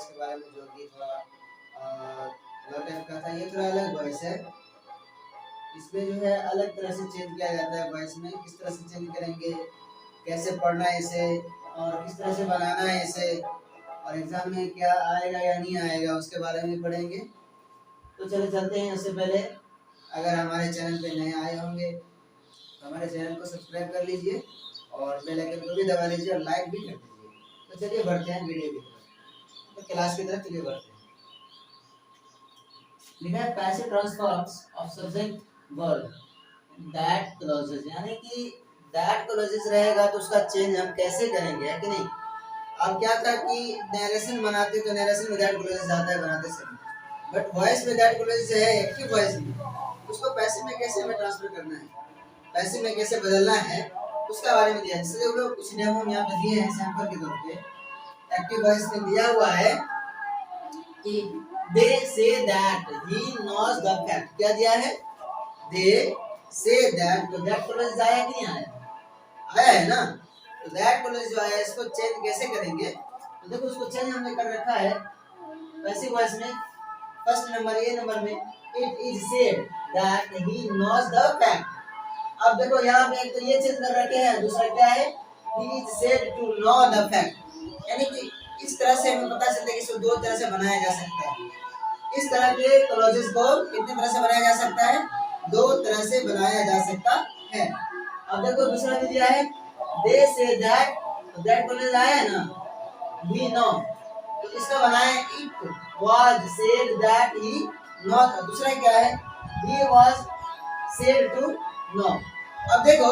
Voice के बारे में जो कि थोड़ा लो टाइप का था, ये थोड़ा अलग वॉइस है। इसमें जो है अलग तरह से चेंज किया जाता है वॉइस में। किस तरह से चेंज करेंगे, कैसे पढ़ना है इसे और किस तरह से बनाना है इसे, और एग्जाम में क्या आएगा या नहीं आएगा उसके बारे में पढ़ेंगे। तो चले चलते हैं। उससे पहले अगर हमारे चैनल पे नए आए होंगे तो हमारे चैनल को सब्सक्राइब कर लीजिए और बेल आइकन को भी दबा लीजिए और लाइक भी कर दीजिए। तो चलिए बढ़ते हैं वीडियो की तरफ, तो क्लास की तरफ चलिए बढ़ते हैं। लिखा है passive transforms of subject verb that clauses, यानी कि दैट क्लॉजेस रहेगा तो उसका चेंज हम कैसे करेंगे, है कि नहीं। अब क्या था कि नरेशन बनाते तो नरेशन में दैट क्लॉजेस आता है बनाते समय, बट वॉइस में दैट क्लॉजेस है एक्टिव वॉइस में, उसको पैसिव में कैसे हमें ट्रांसफर करना है, पैसिव में कैसे बदलना है उसका बारे में दिया है। इसलिए वो कुछ डेमो यहाँ पे दिए हैं सैंपल के तौर पे। एक्टिव वॉइस में दिया हुआ है कि they say that he knows the fact, क्या दिया है, दे से दैट, तो दैट क्लॉज आया कि नहीं आया, आया है ना। तो दैट क्लॉज जो आया इसको चेंज कैसे करेंगे, तो देखो उसको चेंज हमने कर रखा है पैसिव वॉइस में। फर्स्ट नंबर ए नंबर में it is said that he knows the fact. अब देखो यहाँ पे एक तो ये चेंज कर रखे हैं, दूसरा क्या है, he is said to know the fact, यानी कि इस तरह से हमें पता चलता है कि इसको दो तरह से बनाया जा सकता है। इस तरह के क्लॉजेस को कितनी तरह से बनाया जा सकता है, दो तरह से बनाया जा सकता है। अब देखो दूसरा भी दिया है, दे से दैट, तो दैट क्लॉज आया है ना, वी नो, तो इसका बनाया it was said that he know, दूसरा क्या है, he was said to know. अब देखो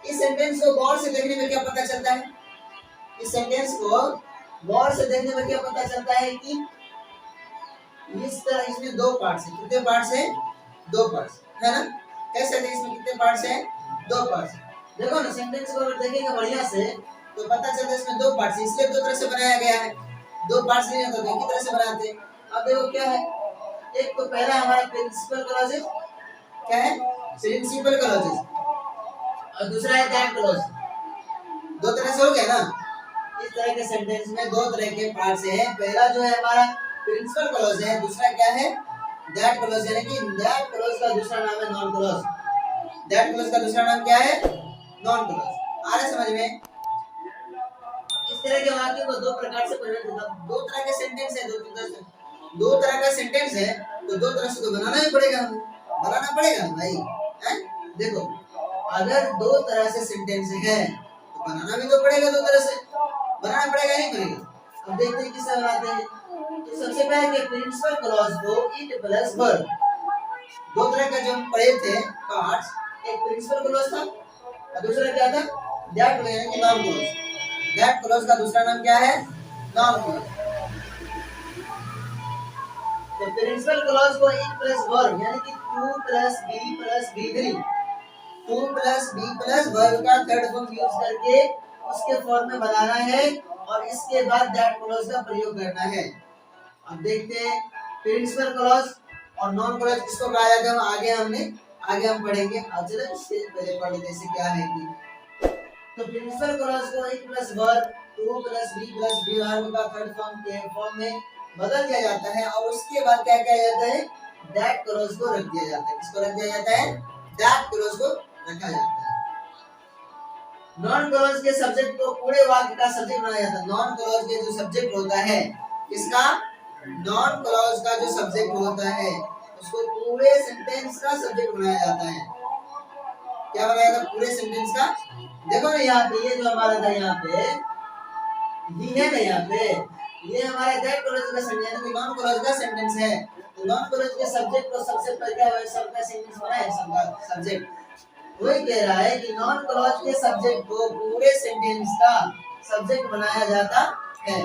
इस सेंटेंस को गौर से देखने में क्या पता चलता है, इस सेंटेंस को गौर से देखने में क्या पता चलता है कि इस तरह इसमें दो पार्ट्स हैं। कितने पार्ट्स हैं, दो पार्ट्स है ना। कैसे थे इसमें कितने पार्ट्स हैं, दो पार्ट्स। देखो ना सेंटेंस को अगर देखेंगे बढ़िया से तो पता चलता है इसमें दो पार्ट्स, इसलिए दो तरह से बनाया गया है। दो पार्ट्स नहीं होते तो एक ही तरह से बनाते। अब देखो क्या है, एक तो पहला हमारा प्रिंसिपल क्लॉजेस, क्या है, प्रिंसिपल क्लॉजेस, और दूसरा है दैट क्लॉज। दो तरह से हो गया ना। इस तरह के सेंटेंस में दो तरह के पार्ट्स हैं। पहला जो है हमारा प्रिंसिपल क्लॉज है, दूसरा क्या है, दैट क्लॉज, यानी कि दैट क्लॉज का दूसरा नाम है नॉन क्लॉज। दैट क्लॉज का दूसरा नाम क्या है, नॉन क्लॉज। आ रहा है समझ में। इस तरह के वाक्य को दो प्रकार से परिवर्तित होता है। दो तरह के सेंटेंस है, दो तरह का सेंटेंस है तो दो तरह से तो बनाना ही पड़ेगा, हमें बनाना पड़ेगा भाई, हैं। देखो अगर दो तरह से सेंटेंस है तो बनाना भी तो पड़ेगा, दो तरह से बनाना पड़ेगा, नहीं पड़ेगा। अब देखते हैं किससे बनाते हैं। तो सबसे पहले प्रिंसिपल क्लॉज को इट प्लस वर्ब, दो तरह का जो हम पढ़े थे पार्ट्स, एक प्रिंसिपल क्लॉज था और दूसरा क्या था, दैट क्लॉज, यानी कि नॉन क्लॉज। दैट क्लॉज का दूसरा नाम क्या है, नॉन क्लॉज। तो प्रिंसिपल क्लॉज को इट प्लस वर्ब, यानी कि 2 प्लस बी प्लस बी3, 2 प्लस बी प्लस वर्ब का थर्ड फॉर्म यूज करके उसके फॉर्म में बनाना है और इसके बाद दैट क्लॉज का प्रयोग करना है। अब देखते हैं प्रिंसिपल क्लॉज और नॉन क्लॉज किसको कहा जाता है, आगे हम पढ़ेंगे। अब चलो इससे पहले पढ़ लेते हैं क्या है कि, तो प्रिंसिपल क्लॉज को it plus verb 2 plus B plus B verb का थर्ड फॉर्म के फॉर्म में बदल दिया जाता है और उसके बाद क्या किया जाता है, दैट क्लॉज को रख दिया जाता है। किसको रख दिया जाता है, दैट क्लॉज को रखा जाता है। नॉन क्लॉज के सब्जेक्ट को पूरे वाक्य का सब्जेक्ट बनाया जाता है। नॉन क्लॉज के जो सब्जेक्ट होता है, इसका नॉन क्लॉज का जो सब्जेक्ट होता है उसको पूरे सेंटेंस का सब्जेक्ट बनाया जाता है। क्या बनाया जाता है, पूरे सेंटेंस का। देखो ना यहाँ पे ये जो हमारा था, यहाँ पे ये है ना, यहाँ पे ये हमारा दैट क्लॉज का सेंटेंस, यानी कि नॉन क्लॉज का सेंटेंस है। तो नॉन क्लॉज के सब्जेक्ट को सबसे पहले क्या है, सबका सेंटेंस बनाए, सबका सब्जेक्ट। वही कह रहा है कि नॉन क्लॉज के सब्जेक्ट को पूरे सेंटेंस का सब्जेक्ट बनाया जाता है।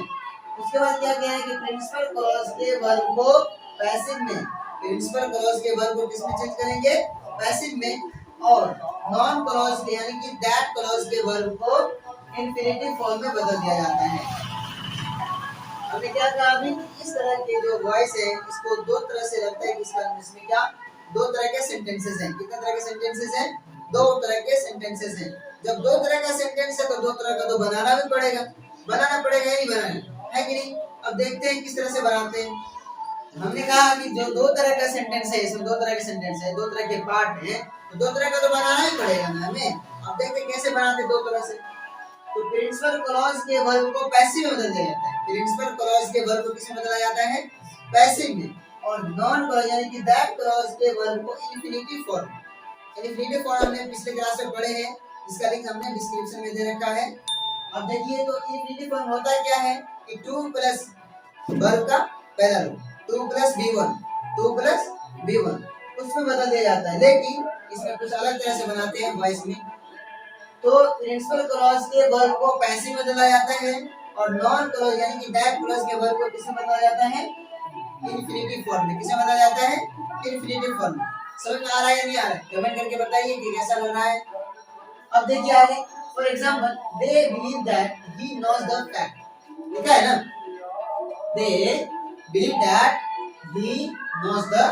उसके बाद क्या कहा है कि प्रिंसिपल क्लॉज के वर्ब को पैसिव में, प्रिंसिपल क्लॉज के वर्ब को किसमें चेंज करेंगे, पैसिव में, और नॉन क्लॉज के यानी कि दैट क्लॉज के वर्ब को इंफिनिटिव फॉर्म में बदल दिया जाता है। हमने क्या कहा अभी, इस तरह के जो वॉइस है इसको दो तरह से लगता है कि इसमें क्या, दो तरह के सेंटेंसेस हैं। कितने तरह के सेंटेंसेस हैं, दो तरह के सेंटेंसेस हैं। जब दो तरह का सेंटेंस है तो दो तरह का तो बनाना भी पड़ेगा, बनाना पड़ेगा या नहीं बनाना है कि नहीं। अब देखते हैं किस तरह से बनाते हैं। हमने कहा कि जो दो तरह का सेंटेंस है, इसमें दो तरह के सेंटेंस है, दो तरह के पार्ट हैं, तो दो तरह का तो बनाना ही पड़ेगा ना हमें। अब देखते हैं कैसे बनाते दो तरह से। तो प्रिंसिपल क्लॉज के वर्ब को पैसिव में बदल दिया जाता है। प्रिंसिपल क्लॉज के वर्ब को किसमें बदला जाता है? पैसिव में। और नॉन क्लॉज यानी कि दैट क्लॉज के वर्ब को इन्फिनिटिव फॉर्म। इन्फिनिटिव फॉर्म हमने पिछले क्लास में पढ़े हैं, इसका लिंक हमने डिस्क्रिप्शन में दे रखा है। अब देखिए तो इन्फिनिटिव फॉर्म होता क्या है कि 2 प्लस वर्ब का पहला रूप 2 प्लस b1, 2 प्लस b1 उसमें बदल दिया जाता है, लेकिन इसमें कुछ अलग तरह से बनाते हैं वॉइस में। तो प्रिंसिपल क्लॉज के वर्ब को पैसिव में बदला जाता है और नॉन क्लॉज यानी कि दैट क्लॉज के वर्ब को किसमें बदला जाता है? इन्फिनिटिव फॉर्म में। किसमें बदला जाता है? इन्फिनिटिव फॉर्म में। समझ में आ रहा है या नहीं आ रहा है? कमेंट करके बताइए कि कैसा लग रहा है। अब देखिए आगे, for example they believe that he knows the fact. लिखा है ना, they believe that he knows the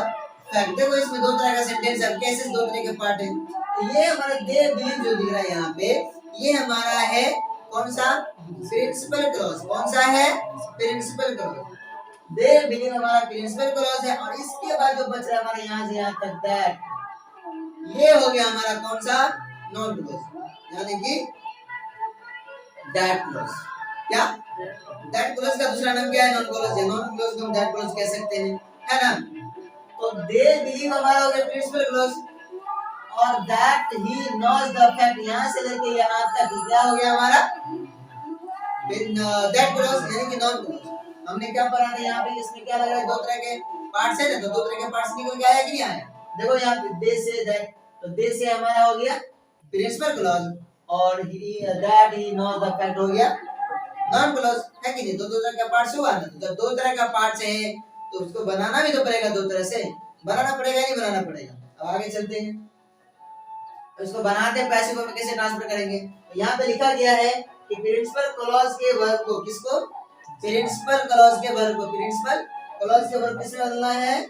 fact. देखो इसमें दो तरह का सेंटेंस है, कैसे दो तरह के पार्ट है। तो ये हमारा दे बिलीव जो दिख रहा है यहाँ पे, ये हमारा है कौन सा? Principal clause. कौन सा है? Principal clause. दे बिलीव हमारा प्रिंसिपल क्लॉज है और इसके बाद जो बच रहा है हमारा यहाँ से यहाँ तक दैट, ये हो गया हमारा कौन सा? नॉन क्लॉज, यानी कि दैट क्लॉज। क्या दैट क्लॉज का दूसरा नाम क्या है? नॉन क्लॉज है। नॉन क्लॉज को हम दैट क्लॉज कह सकते हैं, है ना। तो दे बिलीव हमारा हो गया प्रिंसिपल क्लॉज और that he knows the fact, यहाँ से लेके यहाँ तक क्या हो गया हमारा? दैट क्लॉज यानी कि नॉन क्लॉज। हमने क्या पढ़ा था यहाँ पे? इसमें क्या लग रहा है? दो तरह के पार्ट्स है ना, तो दो तरह के पार्ट्स निकल के आया कि नहीं आया? देखो यहाँ पे दे से दैट, तो दे से हमारा हो गया प्रिंसिपल क्लॉज और he that he knows the fact हो गया नॉन क्लॉज, है कि नहीं? दो तरह का पार्ट्स हुआ ना। जब दो तरह का पार्ट्स है तो उसको बनाना भी तो पड़ेगा, दो तरह से बनाना पड़ेगा, नहीं बनाना पड़ेगा? अब आगे चलते हैं, इसको बनाते हैं पैसिव में कैसे ट्रांसफर करेंगे। तो यहाँ पे लिखा गया है कि प्रिंसिपल क्लॉज के वर्ब को, किसको? प्रिंसिपल क्लॉज के वर्ब को, प्रिंसिपल क्लॉज के वर्ब किसमें बदलना है?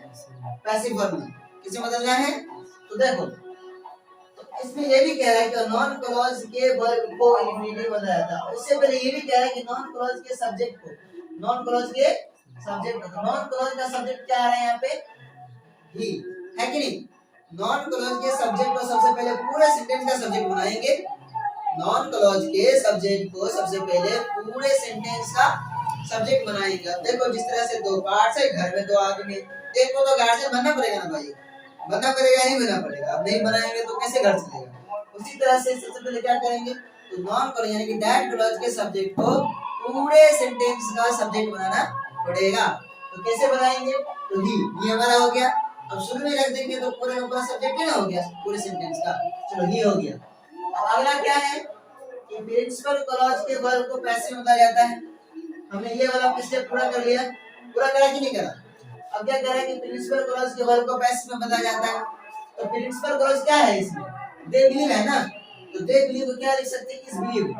पैसिव वर्ब में। किसमें बदलना है? तो देखो, तो इसमें ये भी कह रहा है कि नॉन क्लॉज के वर्ब को इन्फिनिटिव बदला जाता है। उससे पहले ये भी कह रहा है कि नॉन क्लॉज के सब्जेक्ट को, नॉन क्लॉज के सब्जेक्ट को, नॉन क्लॉज का सब्जेक्ट क्या आ रहा है यहाँ पे? ही, है कि नहीं? नॉन क्लॉज के सब्जेक्ट को सबसे पहले पूरे सेंटेंस का सब्जेक्ट बनाएंगे। नॉन क्लॉज के सब्जेक्ट को सबसे पहले पूरे सेंटेंस का सब्जेक्ट बनाएंगे। अब देखो जिस तरह से दो पार्ट्स है, घर में दो आदमी, एक को तो गार्जियन बनना पड़ेगा ना भाई, बनना पड़ेगा नहीं बनना पड़ेगा? अब नहीं बनाएंगे तो कैसे घर चलेगा? उसी तरह से सबसे पहले क्या करेंगे? तो नॉन क्लॉज यानी कि दैट क्लॉज के सब्जेक्ट को पूरे सेंटेंस का सब्जेक्ट बनाना पड़ेगा। तो कैसे बनाएंगे? तो ही हमारा हो गया। अब शुरू में रख देंगे तो पूरे का पूरा सब्जेक्ट क्या हो गया पूरे सेंटेंस का? चलो ही हो गया। अब अगला क्या है कि प्रिंसिपल क्लॉज के वर्ब को पैसिव में बदला जाता है। हमने ये वाला स्टेप पूरा कर लिया, पूरा करा कि नहीं करा? अब क्या करें कि प्रिंसिपल क्लॉज के वर्ब को पैसिव में बदला जाता है। तो प्रिंसिपल क्लॉज क्या है इसमें? दे बिलीव है ना, तो दे बिलीव को क्या लिख सकते हैं? इस बिलीव,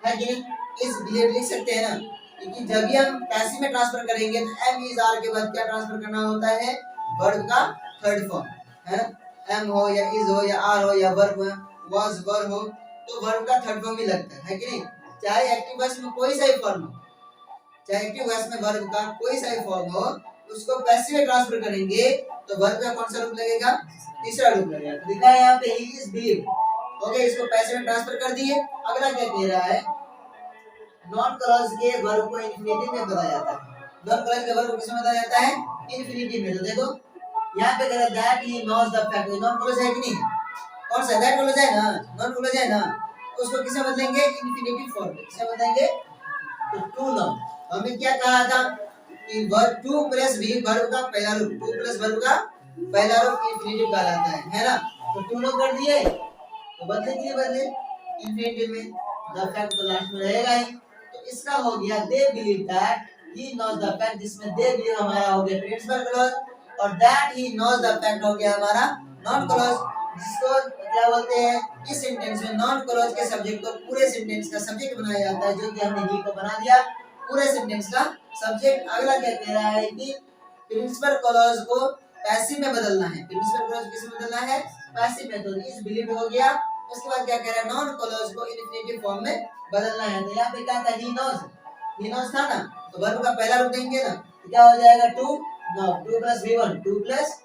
है कि नहीं? इस बिलीव लिख सकते हैं ना, क्योंकि जब भी हम पैसिव में ट्रांसफर करेंगे तो एम इज आर के बाद क्या ट्रांसफर करना होता है? वर्ब का थर्ड फॉर्म, है ना। एम हो या इज हो या आर हो या वर्ब वाज वर हो, तो वर्ब का थर्ड फॉर्म ही लगता है कि नहीं? चाहे एक्टिव वॉइस में कोई सा ही फॉर्म हो, चाहे एक्टिव वॉइस में वर्ब का कोई सा ही फॉर्म हो, उसको पैसिव में ट्रांसफर करेंगे तो वर्ब का कौन सा रूप लगेगा? तीसरा रूप लगेगा। तो लिखा है यहाँ पे ही इज बिलीव, ओके, इसको पैसिव में ट्रांसफर कर दिए। अगला क्या कह रहा है? नॉन क्लॉज के वर्ब को इन्फिनिटिव में बदला जाता है। नॉन क्लॉज के वर्ब को किसमें बदला जाता है? इन्फिनिटिव में। तो देखो यहाँ पे कह रहा है that he knows the fact, noun clause है कि नहीं? कौन सा? दैट क्लॉज है ना, नॉन क्लॉज है ना, उसको किसमें बदलेंगे? इन्फिनिटिव फॉर्म में। किसमें बदलेंगे? तो टू नाउन। हमने क्या कहा था कि वर्ब 2 प्लस भी वर्ब का पहला रूप, 2 प्लस वर्ब का पहला रूप इन्फिनिटिव कहलाता है ना। तो टू नाउन कर दिए तो बदले कि नहीं बदले? इन्फिनिटिव में द फैक्ट तो लास्ट में रहेगा ही। तो इसका हो गया they believe that he knows the fact, जिसमें दे बिलीव हमारा हो गया प्रिंसिपल क्लॉज और that he knows the fact हो गया हमारा नॉन क्लॉज, जिसको क्या बोलते हैं? इस सेंटेंस में नॉन क्लॉज के सब्जेक्ट को पूरे सेंटेंस का सब्जेक्ट बनाया जाता है, जो कि हमने ही को बना दिया पूरे सेंटेंस का सब्जेक्ट। अगला क्या कह रहा है कि प्रिंसिपल क्लॉज को पैसिव में बदलना है। प्रिंसिपल क्लॉज किसमें बदलना है? पैसिव में। तो इस बिलीव हो गया। उसके बाद क्या कह रहा है? नॉन क्लॉज को इन्फिनिटिव फॉर्म में बदलना है। तो यहाँ पे क्या था? ही नोज, ही नॉट था ना, तो वर्ब का पहला रूप देंगे ना, तो क्या हो जाएगा 2 not 2 plus v1 2 plus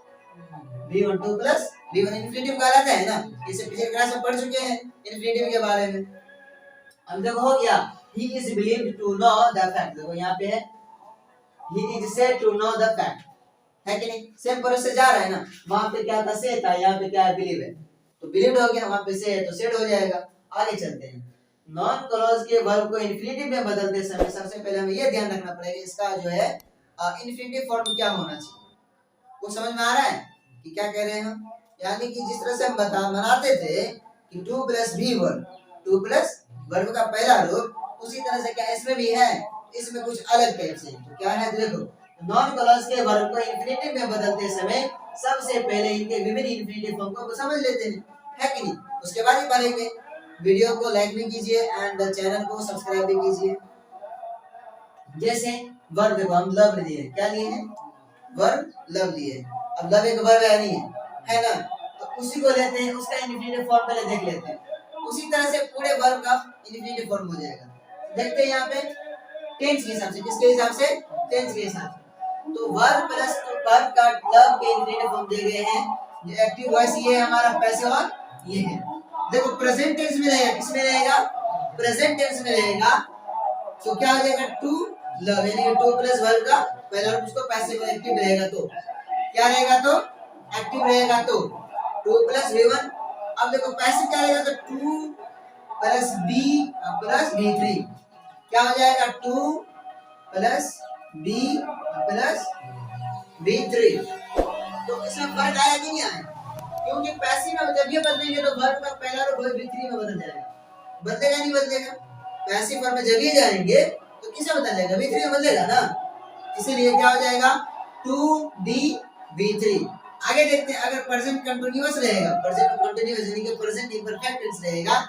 v1 2 plus v1 infinitive कहलाता है ना, इसे पिछले क्लास में पढ़ चुके हैं इन्फिनेटिव के बारे में। अब देखो हो गया he is believed to know the fact, देखो यहाँ पे है he is said to know the fact, है कि नहीं, सेम प्रोसेस से जा रहा है ना, वहां पे क्या था से था, यहाँ पे क्या है बिलीव है, तो बिलीव हो गया, वहां पे से है तो सेड हो जाएगा। आगे चलते हैं, नॉन क्लॉज के वर्ब को इन्फिनेटिव में बदलते समय सबसे पहले हमें ये ध्यान रखना पड़ेगा इसका जो है इन्फिनेटिव फॉर्म क्या होना चाहिए, वो समझ में आ रहा है कि क्या कह रहे हैं हम, यानी कि जिस तरह से हम बनाते थे कि 2 प्लस v1 2 प्लस वर्ब का पहला रूप, उसी तरह से क्या इसमें भी है, इसमें कुछ अलग टाइप से, तो क्या है देखो, नॉन क्लॉज के वर्ब को इन्फिनेटिव में बदलते समय सबसे पहले इनके विभिन्न इन्फिनेटिव फॉर्म को समझ लेते हैं, है कि नहीं, उसके बाद ही पढ़ेंगे। वीडियो को लाइक भी कीजिए एंड चैनल को सब्सक्राइब भी कीजिए। जैसे वर्ब देखो हम लव लिए, क्या लिए हैं, वर्ब लव लिए, अब लव एक वर्ब है नहीं है ना, तो उसी को लेते हैं, उसका इन्फिनेटिव फॉर्म पहले देख लेते हैं, उसी तरह से पूरे वर्ब का इन्फिनेटिव फॉर्म हो जाएगा। देखते हैं यहाँ पे टेंस के हिसाब से, किसके हिसाब से, टेंस के हिसाब से, तो वर्ब प्लस वर्ब का लव के इन्फिनेटिव फॉर्म दे गए हैं, जो एक्टिव वॉइस ये है हमारा पैसिव और ये है, देखो प्रेजेंट टेंस में रहेगा, किस में रहेगा, प्रेजेंट टेंस में रहेगा, तो क्या हो जाएगा टू लव, यानी कि 2 प्लस वर्ब का पहला रूप उसको पैसिव एक्टिव रहेगा, तो क्या रहेगा, तो एक्टिव रहेगा, तो 2 प्लस v1, अब देखो पैसिव क्या रहेगा, तो 2 प्लस b प्लस v3, क्या हो जाएगा 2 प्लस b प्लस v3, तो इसमें फर्क आया कि नहीं आया, क्योंकि पैसिव में जब ये बदलेंगे तो वर्ब का पहला रूप v3 में बदल जाएगा, बदलेगा नहीं बदलेगा, पैसिव फॉर्म में जब ये जाएंगे तो किसे बदल जाएगा, v3 में बदलेगा ना, इसीलिए क्या हो जाएगा 2d v3। आगे देखते हैं, अगर प्रेजेंट कंटीन्यूअस रहेगा, प्रेजेंट कंटीन्यूअस यानी कि प्रेजेंट इम्परफेक्ट टेंस रहेगा,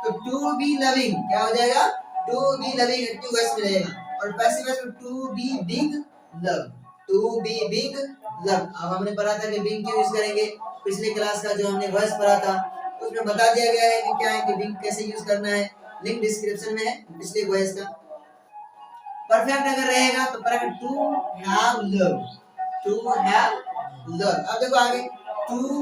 तो टू बी लविंग क्या हो जाएगा, to be loving active voice में रहेगा, और पैसिव वॉइस में to be being love, to be being love. अब हमने पढ़ा था कि बिग क्यों यूज करेंगे, पिछले क्लास का जो हमने वॉइस पढ़ा था उसमें बता दिया गया है कि क्या है कि बिग कैसे यूज करना है, लिंक डिस्क्रिप्शन में है पिछले वॉइस का। परफेक्ट अगर रहेगा तो perfect to have love, to have love, अब देखो आगे टू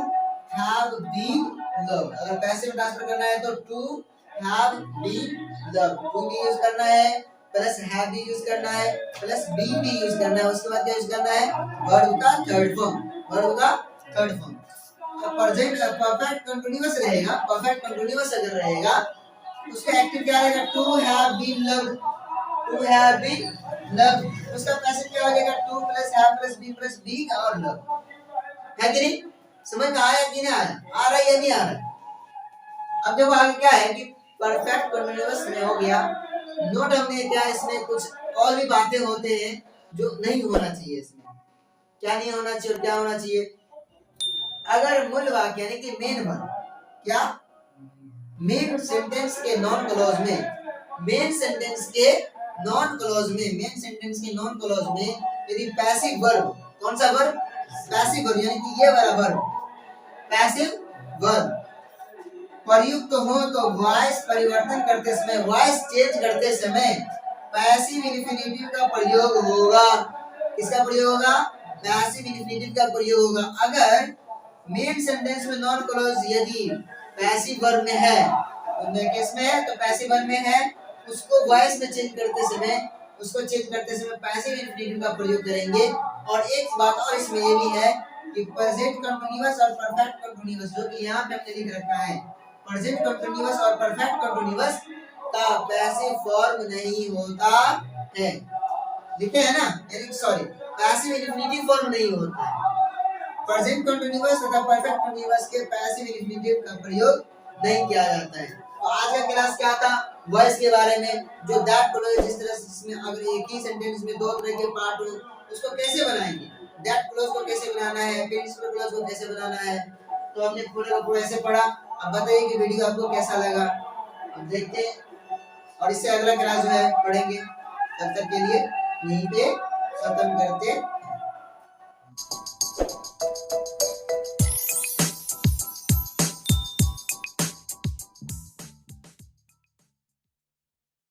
हैव बीन लव, अगर पैसिव ट्रांसफर करना है तो to have been love, to भी यूज करना है प्लस हैव भी यूज करना है प्लस बीन भी यूज करना है, उसके बाद क्या यूज करना है, वर्ब का थर्ड फॉर्म, वर्ब का third form. Present perfect continuous रहेगा, परफेक्ट कंटीन्यूअस अगर रहेगा उसका एक्टिव क्या रहेगा, to have been loved, to have been love, उसका पैसिव क्या हो जाएगा, to plus have plus B plus been और लव, है कि नहीं, समझ में आया कि नहीं आया, आ रहा है या नहीं आ रहा। अब देखो आगे क्या है कि परफेक्ट कंटीन्यूअस में हो गया, नोट हमने क्या इसमें कुछ और भी बातें होते हैं जो नहीं होना चाहिए, इसमें क्या नहीं होना चाहिए और क्या होना चाहिए, अगर मूल वाक्य यानी कि मेन वर्ब, क्या मेन सेंटेंस के नॉन क्लॉज में, मेन सेंटेंस के नॉन क्लॉज में, मेन सेंटेंस के नॉन क्लॉज में यदि पैसिव वर्ब, कौन सा वर्ब, पैसिव वर्ब यानी कि ये वाला वर्ब, पैसिव वर्ब प्रयुक्त हो तो वॉइस परिवर्तन करते समय, वॉइस चेंज करते समय पैसिव इंफिनिटिव का प्रयोग होगा, किसका प्रयोग होगा, पैसिव इंफिनिटिव का प्रयोग होगा। अगर मेन सेंटेंस में नॉन क्लॉज यदि पैसिव वर्ब में है, तो किस में है, तो पैसिव वर्ब में है, उसको वॉइस में चेंज करते समय, उसको चेंज करते समय पैसिव इंफिनिटिव का प्रयोग करेंगे। और एक बात और इसमें ये भी है कि प्रेजेंट कंटीन्यूअस और परफेक्ट कंटीन्यूअस, जो कि यहाँ पे हमने लिख रखा है, प्रेजेंट कंटीन्यूअस और परफेक्ट कंटीन्यूअस का पैसिव फॉर्म नहीं होता है, लिखे है ना, यानी सॉरी पैसिव इंफिनिटिव फॉर्म नहीं होता है, प्रेजेंट कंटीन्यूअस तथा परफेक्ट कंटीन्यूअस के पैसिव इंफिनिटिव का प्रयोग नहीं किया जाता है। तो आज का क्लास क्या था, वॉइस के बारे में, जो दैट क्लॉज जिस तरह से इसमें अगर एक ही सेंटेंस में दो तरह के पार्ट हो उसको कैसे बनाएंगे, दैट क्लॉज को कैसे बनाना है, प्रिंसिपल क्लॉज को कैसे बनाना है, तो हमने पूरे का पूरा ऐसे पढ़ा। अब बताइए कि वीडियो आपको कैसा लगा, अब देखते हैं और इससे अगला क्लास जो है पढ़ेंगे, तब तक के लिए यहीं पे खत्म करते हैं।